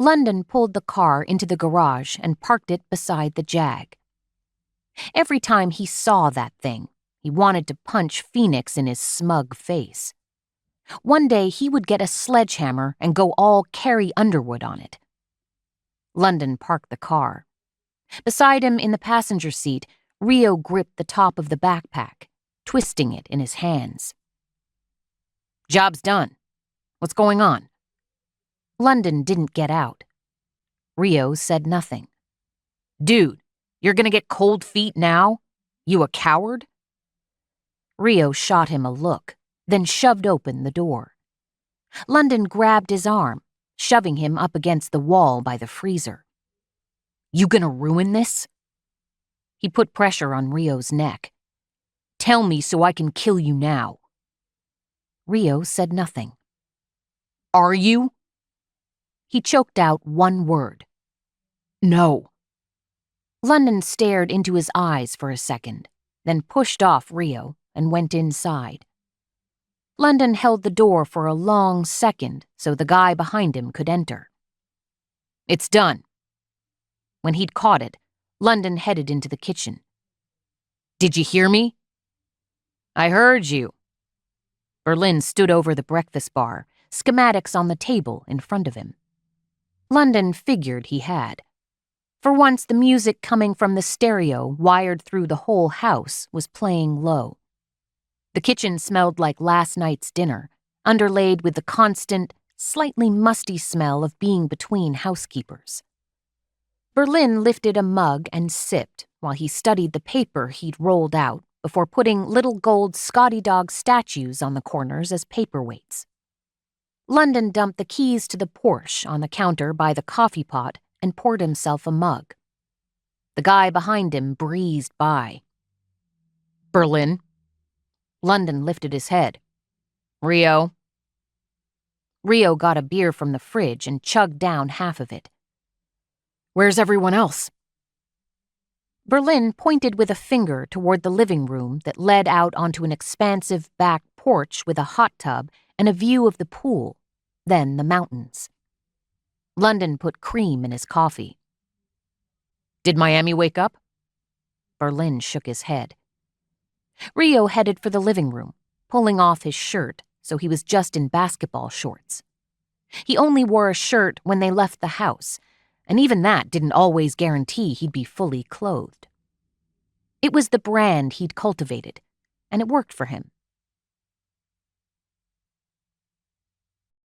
London pulled the car into the garage and parked it beside the Jag. Every time he saw that thing, he wanted to punch Phoenix in his smug face. One day he would get a sledgehammer and go all Carrie Underwood on it. London parked the car. Beside him in the passenger seat, Rio gripped the top of the backpack, twisting it in his hands. "Job's done. What's going on?" London didn't get out. Rio said nothing. "Dude, you're gonna get cold feet now? You a coward?" Rio shot him a look, then shoved open the door. London grabbed his arm, shoving him up against the wall by the freezer. "You gonna ruin this?" He put pressure on Rio's neck. "Tell me so I can kill you now." Rio said nothing. "Are you?" He choked out one word. "No." London stared into his eyes for a second, then pushed off Rio and went inside. London held the door for a long second so the guy behind him could enter. "It's done." When he'd caught it, London headed into the kitchen. "Did you hear me?" "I heard you." Berlin stood over the breakfast bar, schematics on the table in front of him. London figured he had. For once, the music coming from the stereo wired through the whole house was playing low. The kitchen smelled like last night's dinner, underlaid with the constant, slightly musty smell of being between housekeepers. Berlin lifted a mug and sipped while he studied the paper he'd rolled out before putting little gold Scotty dog statues on the corners as paperweights. London dumped the keys to the Porsche on the counter by the coffee pot and poured himself a mug. The guy behind him breezed by. "Berlin?" London lifted his head. "Rio?" Rio got a beer from the fridge and chugged down half of it. "Where's everyone else?" Berlin pointed with a finger toward the living room that led out onto an expansive back porch with a hot tub and a view of the pool, then the mountains. London put cream in his coffee. "Did Miami wake up?" Berlin shook his head. Rio headed for the living room, pulling off his shirt so he was just in basketball shorts. He only wore a shirt when they left the house, and even that didn't always guarantee he'd be fully clothed. It was the brand he'd cultivated, and it worked for him.